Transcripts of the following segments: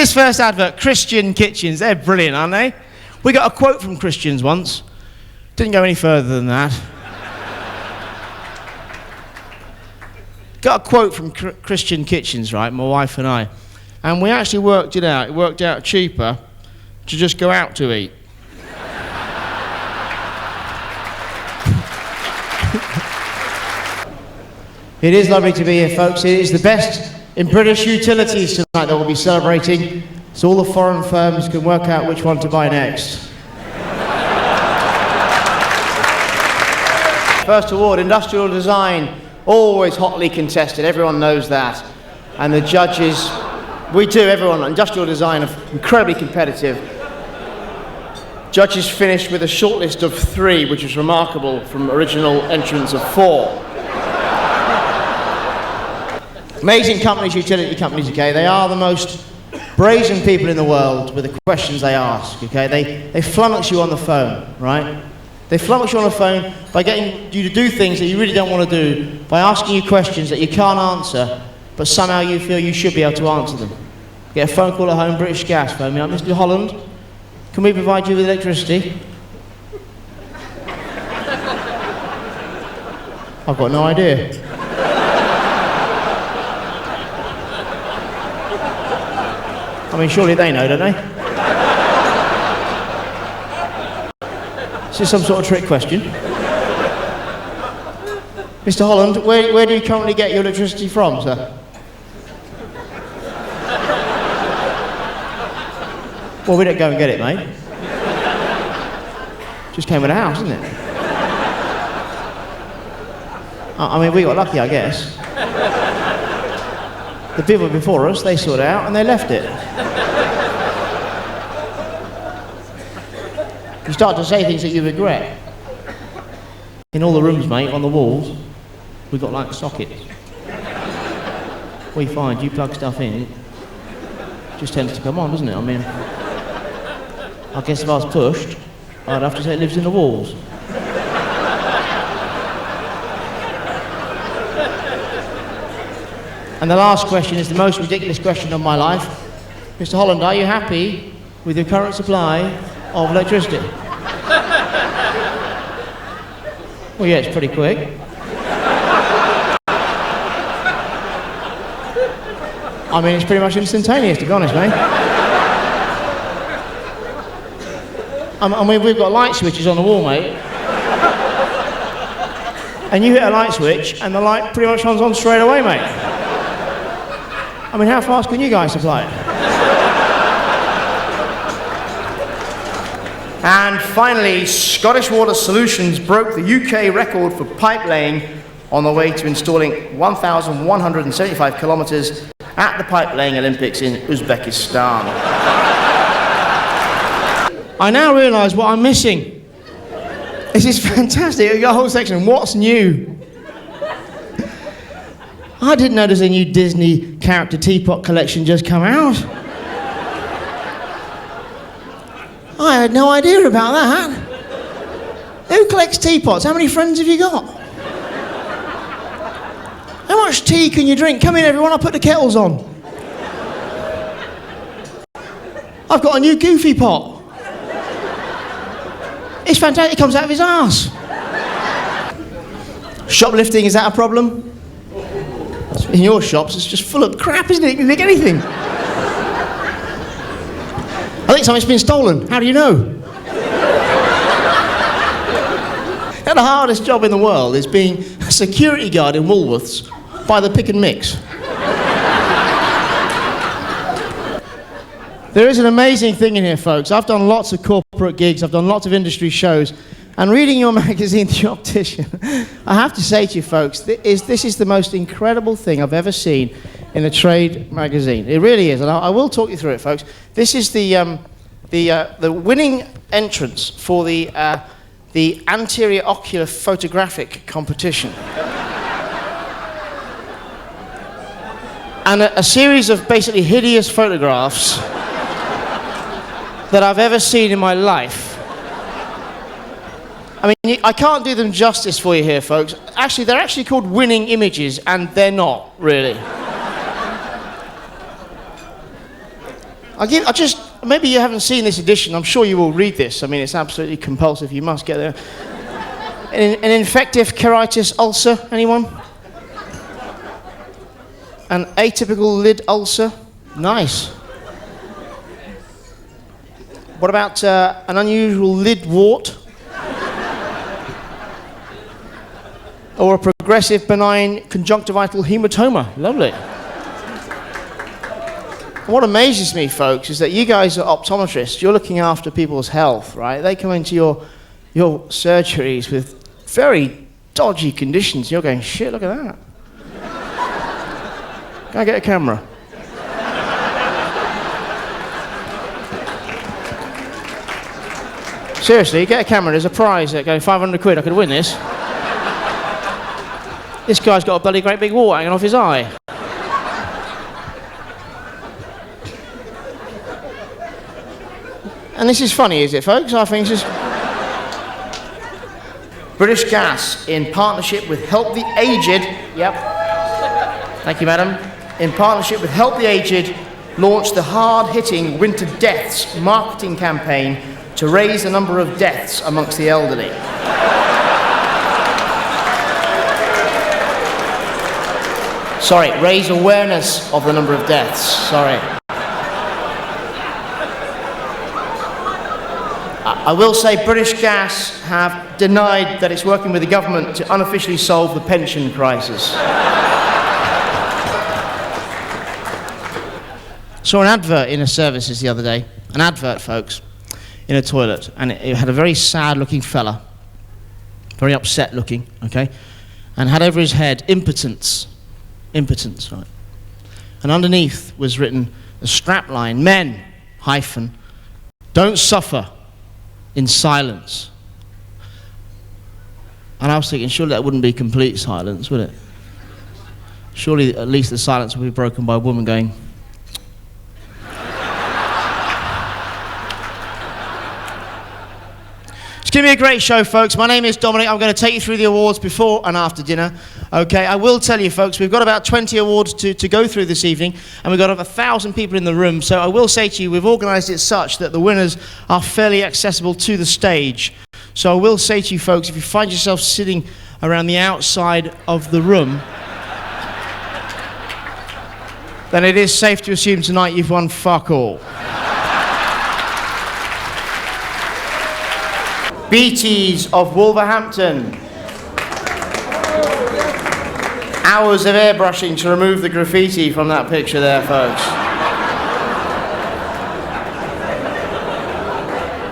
This first advert, Christian Kitchens, they're brilliant, aren't they? We got a quote from Christians once. Didn't go any further than that. Got a quote from Christian Kitchens, right, my wife and I. And we actually worked it out. It worked out cheaper to just go out to eat. It is lovely to be here, folks. It is the best in British utilities tonight that we'll be celebrating, so all the foreign firms can work out which one to buy next. First award, industrial design, always hotly contested, everyone knows that. And the judges, we do, everyone, industrial design, incredibly competitive. Judges finished with a shortlist of 3, which is remarkable from original entrants of 4. Amazing companies, utility companies, okay? They are the most brazen people in the world with the questions they ask, okay? They flummox you on the phone, right? They flummox you on the phone by getting you to do things that you really don't want to do, by asking you questions that you can't answer, but somehow you feel you should be able to answer them. Get a phone call at home, British Gas, phone me up, Mr. Holland, can we provide you with electricity? I've got no idea. I mean, surely they know, don't they? Is this some sort of trick question? Mr. Holland, where do you currently get your electricity from, sir? Well, we don't go and get it, mate. Just came with a house, isn't it? I mean, we got lucky, I guess. The people before us, they sorted it out and they left it. You start to say things that you regret. In all the rooms, mate, on the walls, we've got like sockets. We find you plug stuff in, it just tends to come on, doesn't it? I mean, I guess if I was pushed, I'd have to say it lives in the walls. And the last question is the most ridiculous question of my life. Mr. Holland, are you happy with your current supply of electricity? Well, yeah, it's pretty quick. I mean, it's pretty much instantaneous, to be honest, mate. I mean, we've got light switches on the wall, mate. And you hit a light switch, and the light pretty much comes on straight away, mate. I mean, how fast can you guys supply it? And finally, Scottish Water Solutions broke the UK record for pipe laying on the way to installing 1,175 kilometres at the pipe laying Olympics in Uzbekistan. I now realise what I'm missing. This is fantastic. We've got a whole section. What's new? I didn't know there's a new Disney character teapot collection just come out. I had no idea about that. Who collects teapots? How many friends have you got? How much tea can you drink? Come in, everyone, I'll put the kettles on. I've got a new Goofy pot. It's fantastic, it comes out of his arse. Shoplifting, is that a problem? In your shops, it's just full of crap, isn't it? You can pick anything. I think something's been stolen. How do you know? Now, the hardest job in the world is being a security guard in Woolworths by the pick and mix. There is an amazing thing in here, folks. I've done lots of corporate gigs, I've done lots of industry shows, and reading your magazine, The Optician, I have to say to you, folks, this is the most incredible thing I've ever seen in a trade magazine. It really is, and I will talk you through it, folks. This is the winning entrance for the anterior ocular photographic competition. And a series of basically hideous photographs that I've ever seen in my life. I mean, I can't do them justice for you here, folks. Actually, they're actually called winning images, and they're not, really. Maybe you haven't seen this edition. I'm sure you will read this. I mean, it's absolutely compulsive. You must get there. An infective keratitis ulcer, anyone? An atypical lid ulcer? Nice. What about an unusual lid wart? Or a progressive benign conjunctival hematoma? Lovely. What amazes me, folks, is that you guys are optometrists. You're looking after people's health, right? They come into your surgeries with very dodgy conditions. You're going, shit, look at that. Can I get a camera? Seriously, get a camera. There's a prize that going 500 quid. I could win this. This guy's got a bloody great big wart hanging off his eye. And this is funny, is it, folks? I think it's just... British Gas, in partnership with Help the Aged... Yep. Thank you, madam. In partnership with Help the Aged, launched the hard-hitting Winter Deaths marketing campaign to raise the number of deaths amongst the elderly. Sorry, raise awareness of the number of deaths. Sorry. I will say British Gas have denied that it's working with the government to unofficially solve the pension crisis. Saw an advert in a services the other day. An advert, folks, in a toilet. And it had a very sad-looking fella. Very upset looking, okay? And had over his head, impotence. Impotence, right? And underneath was written a strapline, men, hyphen, don't suffer in silence. And I was thinking, surely that wouldn't be complete silence, would it? Surely at least the silence would be broken by a woman going... It's going to be a great show, folks. My name is Dominic. I'm going to take you through the awards before and after dinner. Okay, I will tell you, folks, we've got about 20 awards to go through this evening, and we've got over 1,000 people in the room. So I will say to you, we've organised it such that the winners are fairly accessible to the stage. So I will say to you, folks, if you find yourself sitting around the outside of the room, then it is safe to assume tonight you've won fuck all. Beaties of Wolverhampton. Hours of airbrushing to remove the graffiti from that picture there, folks.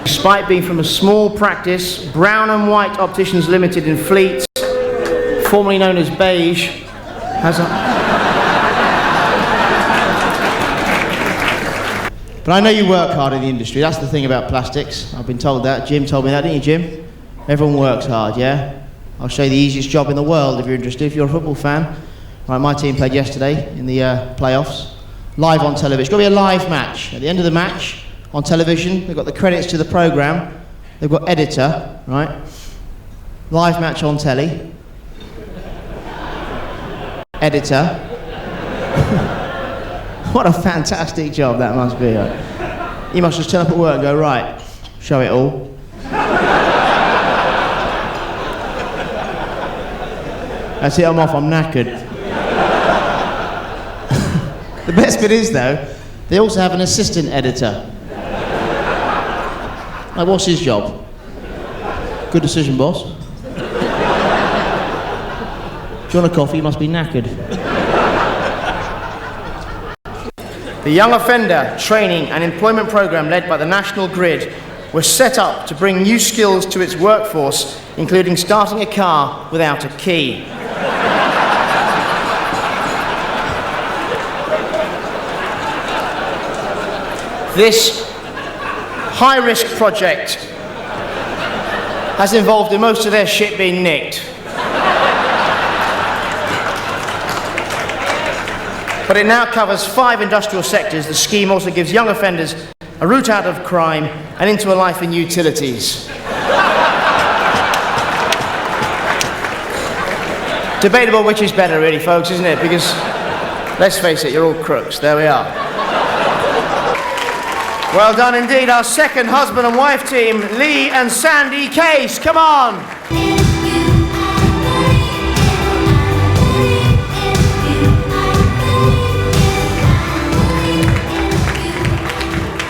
Despite being from a small practice, Brown and White Opticians Limited in Fleet, formerly known as Beige, has a... But I know you work hard in the industry. That's the thing about plastics. I've been told that. Jim told me that, didn't you, Jim? Everyone works hard, yeah? I'll show you the easiest job in the world if you're interested, if you're a football fan. Right, my team played yesterday in the playoffs. Live on television. It's got to be a live match. At the end of the match, on television, they've got the credits to the programme. They've got editor, right? Live match on telly. Editor. What a fantastic job that must be. You must just turn up at work and go, right, show it all. That's it, I'm off, I'm knackered. The best bit is, though, they also have an assistant editor. Like, what's his job? Good decision, boss. Do you want a coffee? You must be knackered. The Young Offender Training and Employment Programme led by the National Grid was set up to bring new skills to its workforce, including starting a car without a key. This high-risk project has involved in most of their shit being nicked. But it now covers 5 industrial sectors. The scheme also gives young offenders a route out of crime and into a life in utilities. Debatable which is better, really, folks, isn't it? Because, let's face it, you're all crooks. There we are. Well done indeed, our second husband and wife team, Lee and Sandy Case. Come on.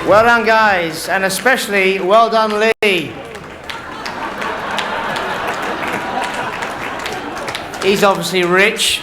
Well done, guys, and especially well done, Lee. He's obviously rich.